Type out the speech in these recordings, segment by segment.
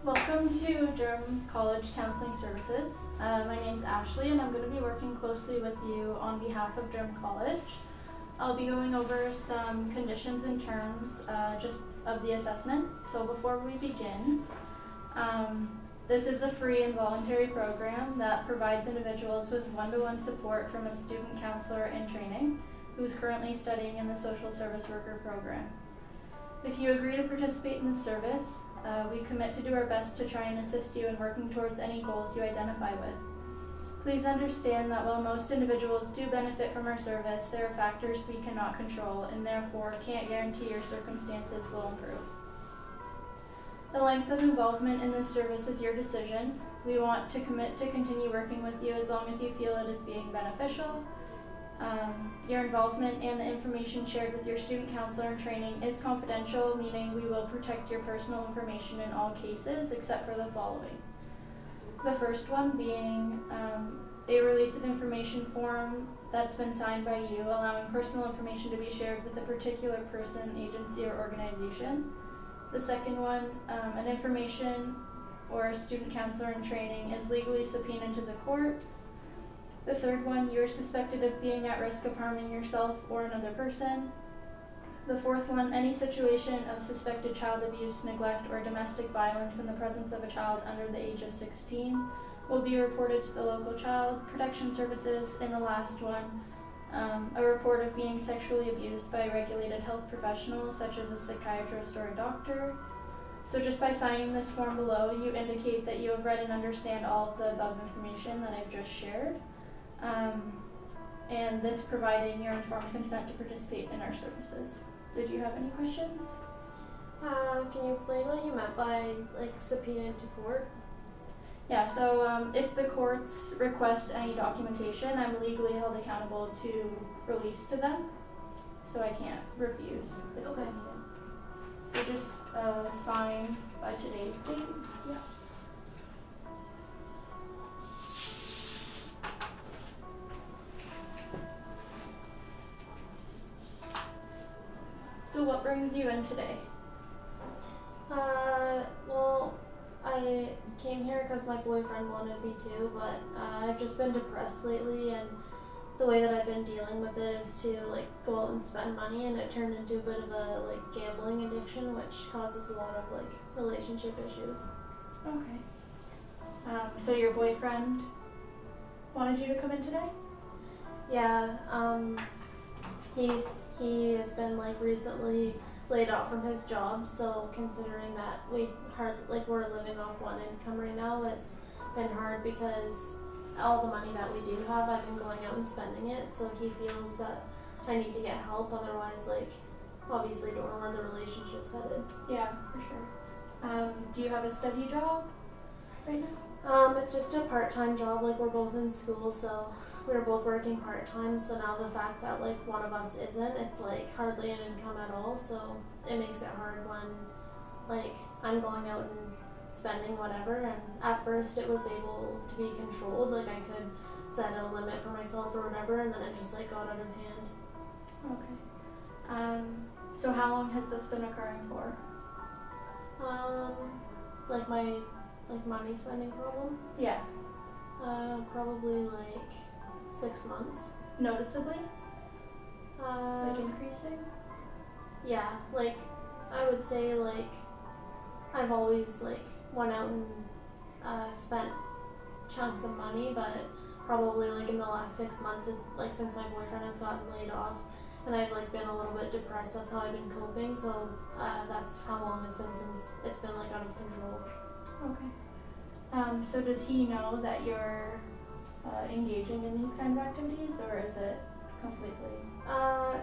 Welcome to Durham College Counseling Services. My name's Ashley and I'm going to be working closely with you on behalf of Durham College. I'll be going over some conditions and terms just of the assessment. So before we begin, this is a free and voluntary program that provides individuals with one-to-one support from a student counselor in training who's currently studying in the social service worker program. If you agree to participate in this service, we commit to do our best to try and assist you in working towards any goals you identify with. Please understand that while most individuals do benefit from our service, there are factors we cannot control and therefore can't guarantee your circumstances will improve. The length of involvement in this service is your decision. We want to commit to continue working with you as long as you feel it is being beneficial. Your involvement and the information shared with your student counselor in training is confidential, meaning we will protect your personal information in all cases except for the following. The first one being a release of information form that's been signed by you, allowing personal information to be shared with a particular person, agency, or organization. The second one, an information or a student counselor in training is legally subpoenaed to the courts. The third one, you're suspected of being at risk of harming yourself or another person. The fourth one, any situation of suspected child abuse, neglect, or domestic violence in the presence of a child under the age of 16 will be reported to the local child protection services. And the last one, a report of being sexually abused by regulated health professionals such as a psychiatrist or a doctor. So just by signing this form below, you indicate that you have read and understand all of the above information that I've just shared. And this providing your informed consent to participate in our services. Did you have any questions? Can you explain what you meant by subpoenaed to court? Yeah, so if the courts request any documentation, I'm legally held accountable to release to them, so I can't refuse if Okay. needed. So just sign by today's date. Yeah. So what brings you in today? Well, I came here because my boyfriend wanted me to, but I've just been depressed lately, and the way that I've been dealing with it is to go out and spend money, and it turned into a bit of a gambling addiction, which causes a lot of relationship issues. Okay. So your boyfriend wanted you to come in today? Yeah. He has been recently laid off from his job, so considering that we're living off one income right now, it's been hard because all the money that we do have, I've been going out and spending it, so he feels that I need to get help, otherwise obviously don't know where the relationship's headed. Yeah, for sure. Do you have a steady job right now? It's just a part-time job, we're both in school, so we're both working part-time, so now the fact that one of us isn't, it's hardly an income at all, so it makes it hard when I'm going out and spending whatever, and at first it was able to be controlled, I could set a limit for myself or whatever, and then it just got out of hand. Okay. So how long has this been occurring for? My money spending problem? Yeah. Probably 6 months. Noticeably? Increasing? Yeah, I would say I've always went out and spent chunks of money, but probably in the last 6 months, since my boyfriend has gotten laid off and I've been a little bit depressed, that's how I've been coping, so that's how long it's been since it's been out of control. Okay. So does he know that you're engaging in these kind of activities, or is it completely?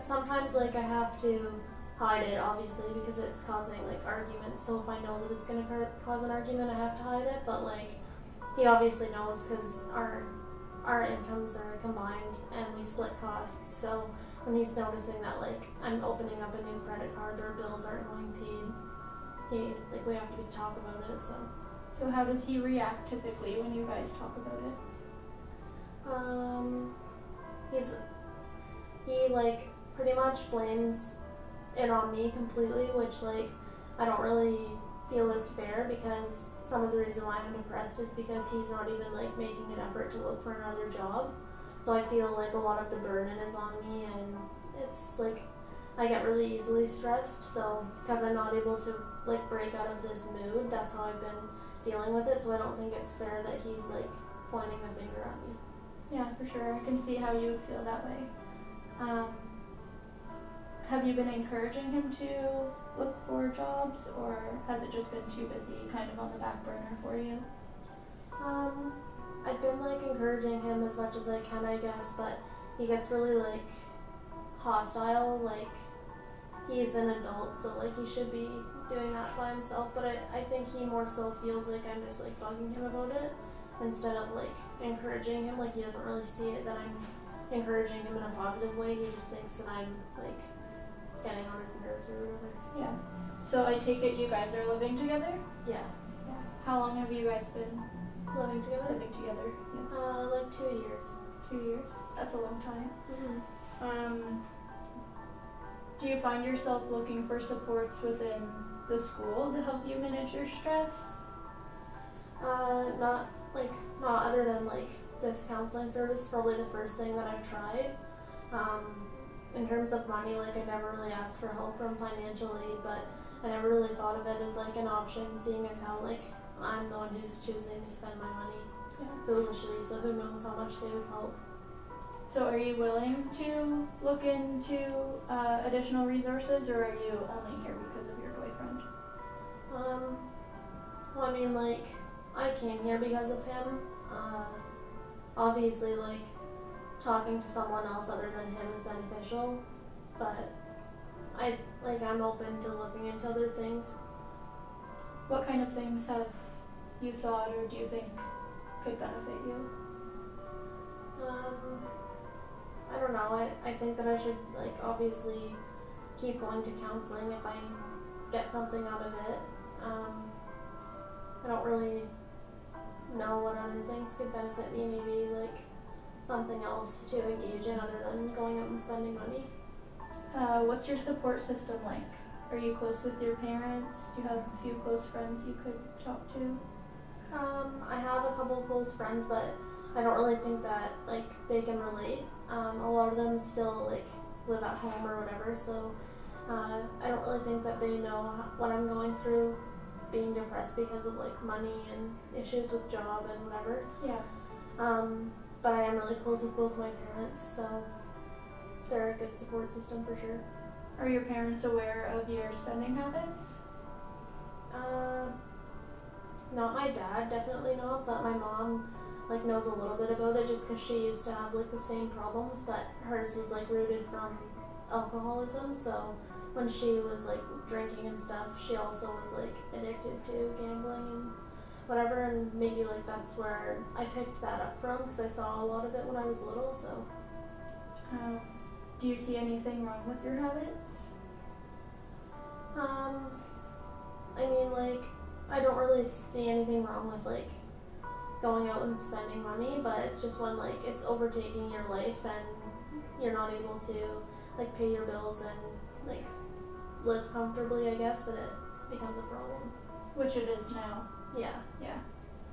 Sometimes I have to hide it, obviously, because it's causing arguments, so if I know that it's going to cause an argument, I have to hide it, but he obviously knows because our incomes are combined and we split costs, so when he's noticing that I'm opening up a new credit card or bills aren't going paid, we have to talk about it. So how does he react typically when you guys talk about it? He pretty much blames it on me completely, which I don't really feel is fair, because some of the reason why I'm depressed is because he's not even like making an effort to look for another job. So I feel like a lot of the burden is on me, and it's like I get really easily stressed. So because I'm not able to like break out of this mood, that's how I've been dealing with it. So I don't think it's fair that he's like pointing the finger at me. Yeah, for sure. I can see how you would feel that way. Have you been encouraging him to look for jobs, or has it just been too busy, kind of on the back burner for you? I've been like encouraging him as much as I can, I guess, but he gets really like hostile. Like, he's an adult, so like he should be doing that by himself, but I think he more so feels like I'm just like bugging him about it instead of like encouraging him. Like, he doesn't really see it that I'm encouraging him in a positive way. He just thinks that I'm like getting on his nerves or whatever. Yeah. So I take it you guys are living together? Yeah. How long have you guys been Living together? living together? Yes. Like 2 years. 2 years? That's a long time. Mm-hmm. Do you find yourself looking for supports within the school to help you manage your stress? Not other than like this counseling service, probably the first thing that I've tried. In terms of money, like I never really asked for help from financial aid, but I never really thought of it as like an option, seeing as how like I'm the one who's choosing to spend my money foolishly, so who knows how much they would help. So are you willing to look into additional resources, or are you only here because of your boyfriend? Well, I mean, like, I came here because of him. Obviously, like, talking to someone else other than him is beneficial, but I'm open to looking into other things. What kind of things have you thought, or do you think could benefit you? I don't know. I think that I should, like, obviously keep going to counseling if I get something out of it. I don't really know what other things could benefit me. Maybe, like, something else to engage in other than going out and spending money. What's your support system like? Are you close with your parents? Do you have a few close friends you could talk to? I have a couple of close friends, but I don't really think that, like, they can relate. A lot of them still, like, live at home or whatever, so I don't really think that they know what I'm going through, being depressed because of, like, money and issues with job and whatever. Yeah. But I am really close with both my parents, so they're a good support system for sure. Are your parents aware of your spending habits? Not my dad, definitely not, but my mom, like, knows a little bit about it just because she used to have, like, the same problems, but hers was, like, rooted from alcoholism, so when she was, like, drinking and stuff, she also was, like, addicted to gambling and whatever, and maybe, like, that's where I picked that up from, because I saw a lot of it when I was little, so. Do you see anything wrong with your habits? I mean, like, I don't really see anything wrong with, like, going out and spending money, but it's just when, like, it's overtaking your life and you're not able to, like, pay your bills and, like, live comfortably, I guess, that it becomes a problem. Which it is now. Yeah. Yeah.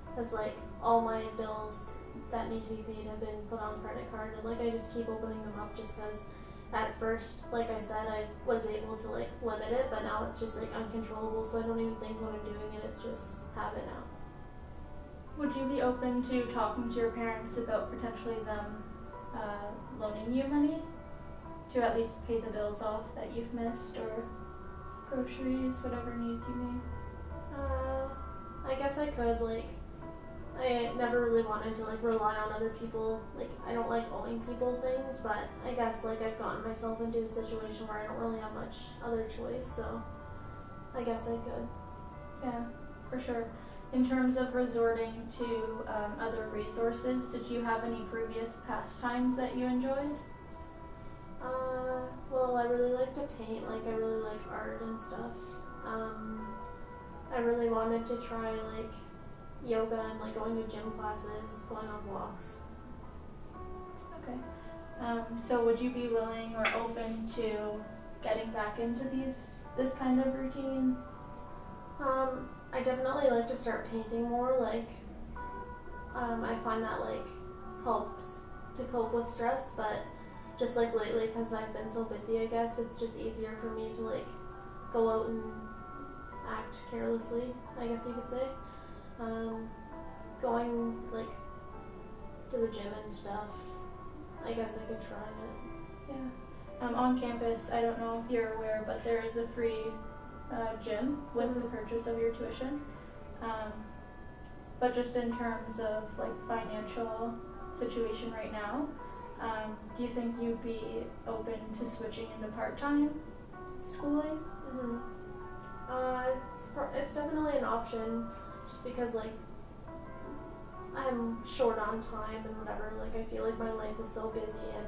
Because, like, all my bills that need to be paid have been put on credit card, and, like, I just keep opening them up just because at first, like I said, I was able to, like, limit it, but now it's just, like, uncontrollable, so I don't even think when I'm doing it, it's just habit now. Would you be open to talking to your parents about potentially them loaning you money to at least pay the bills off that you've missed, or groceries, whatever needs you may? I guess I could, like, I never really wanted to, like, rely on other people. Like, I don't like owing people things, but I guess, like, I've gotten myself into a situation where I don't really have much other choice, so I guess I could. Yeah, for sure. In terms of resorting to other resources, did you have any previous pastimes that you enjoyed? Well, I really like to paint. Like, I really like art and stuff. I really wanted to try, like, yoga and, like, going to gym classes, going on walks. Okay. So would you be willing or open to getting back into this kind of routine? I definitely like to start painting more. Like, I find that like helps to cope with stress, but just like lately, because I've been so busy, I guess it's just easier for me to like go out and act carelessly, I guess you could say. Going like to the gym and stuff, I guess I could try it. Yeah. On campus, I don't know if you're aware, but there is a free gym with the purchase of your tuition. But just in terms of like financial situation right now, do you think you'd be open to switching into part-time schooling? Mm-hmm. It's definitely an option, just because like I'm short on time and whatever. Like, I feel like my life is so busy, and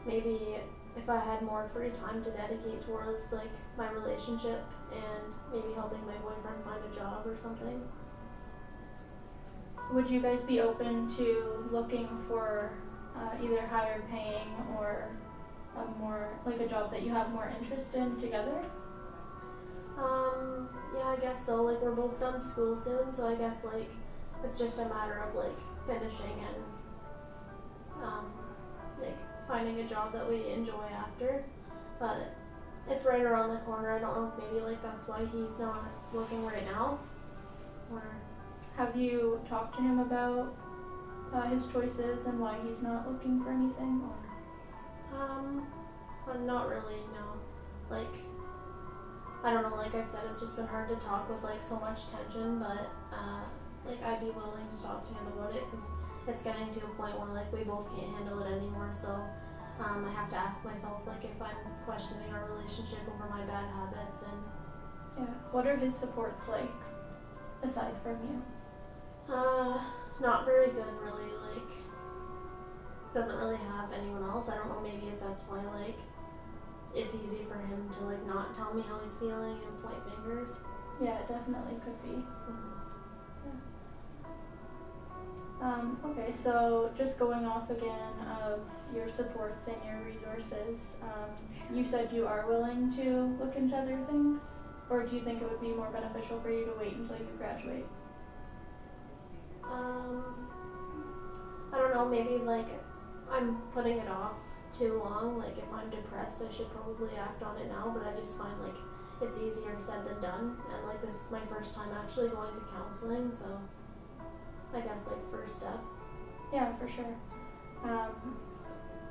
maybe if I had more free time to dedicate towards like my relationship and maybe helping my boyfriend find a job or something. Would you guys be open to looking for either higher paying or a more like a job that you have more interest in together? Yeah, I guess so. Like, we're both done school soon, so I guess like it's just a matter of like finishing and like finding a job that we enjoy after. But it's right around the corner. I don't know if maybe like that's why he's not looking right now. Or have you talked to him about his choices and why he's not looking for anything? but not really. No, like I don't know. Like I said, it's just been hard to talk with like so much tension. But like I'd be willing to talk to him about it, because it's getting to a point where like we both can't handle it anymore. So I have to ask myself like if I'm questioning our relationship over my bad habits. And yeah, what are his supports like aside from you? not very good, really. Like, doesn't really have anyone else. I don't know, maybe if that's why like it's easy for him to like not tell me how he's feeling and point fingers. Yeah, it definitely could be. Okay, so just going off again of your supports and your resources, you said you are willing to look into other things, or do you think it would be more beneficial for you to wait until you graduate? I don't know, maybe like I'm putting it off too long. Like, if I'm depressed, I should probably act on it now, but I just find like it's easier said than done. And like, this is my first time actually going to counseling, so I guess like first step. Yeah, for sure.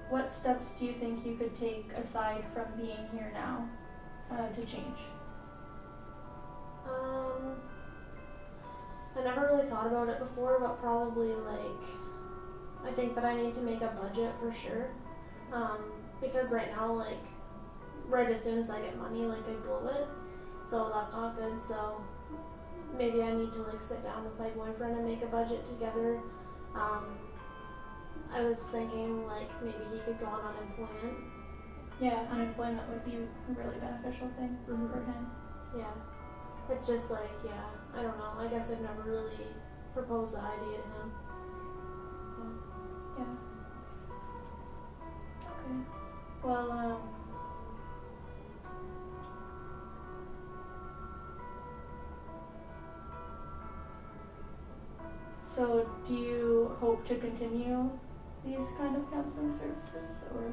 What steps do you think you could take aside from being here now to change? I never really thought about it before, but probably like I think that I need to make a budget for sure. Because right now, like right as soon as I get money, like I blow it, so that's not good. So maybe I need to like sit down with my boyfriend and make a budget together. I was thinking like maybe he could go on unemployment. Yeah, unemployment would be a really beneficial thing for him. Yeah. It's just like, yeah, I don't know. I guess I've never really proposed that idea to him. So, yeah. Okay. Well, so do you hope to continue these kind of counseling services, or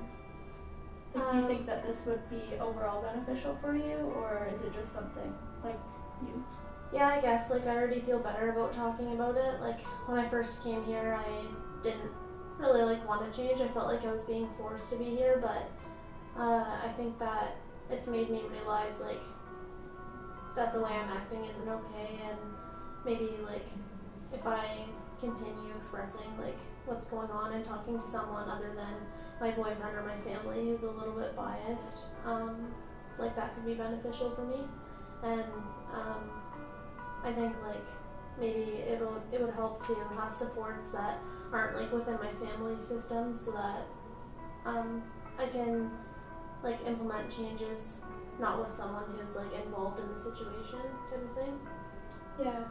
like, do you think that this would be overall beneficial for you, or is it just something like you? Yeah, I guess like I already feel better about talking about it. Like, when I first came here, I didn't really like want to change. I felt like I was being forced to be here, but I think that it's made me realize like that the way I'm acting isn't okay, and maybe like if I continue expressing like what's going on and talking to someone other than my boyfriend or my family who's a little bit biased, like that could be beneficial for me. And I think like maybe it would help to have supports that aren't like within my family system, so that I can like implement changes not with someone who's like involved in the situation, type of thing. Yeah.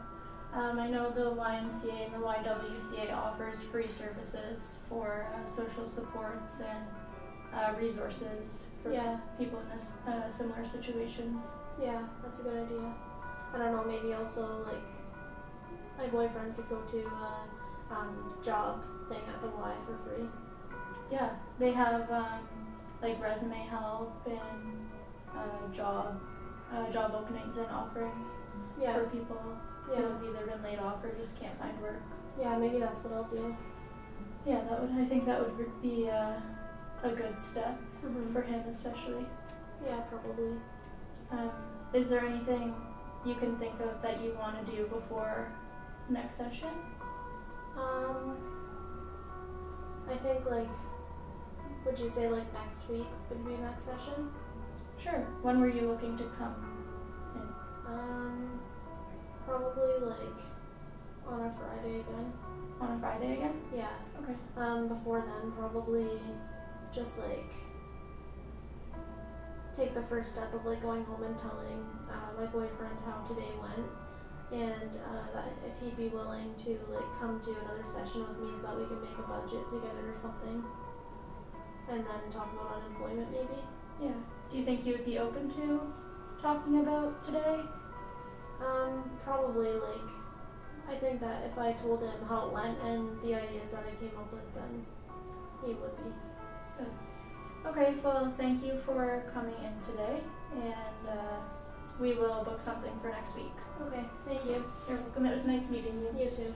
I know the YMCA and the YWCA offers free services for social supports and resources for people in this similar situations. Yeah, that's a good idea. I don't know, maybe also like my boyfriend could go to a job thing at the Y for free. Yeah, they have like resume help and job openings and offerings Yeah. for people Yeah. who have either been laid off or just can't find work. Yeah, maybe that's what I'll do. Yeah, I think that would be a good step Mm-hmm. for him especially. Yeah, probably. Is there anything you can think of that you want to do before next session? I think like, would you say like next week would be next session? Sure. When were you looking to come in? Probably like on a Friday again. On a Friday again? Yeah. Okay. Before then, probably just like take the first step of like going home and telling my boyfriend how today went, and that if he'd be willing to like come to another session with me so that we can make a budget together or something, and then talk about unemployment maybe. Yeah. Do you think you would be open to talking about today? Probably like, I think that if I told him how it went and the ideas that I came up with, then he would be. Good. Okay, well, thank you for coming in today, and we will book something for next week. Okay, thank you. You're welcome. It was nice meeting you. You too.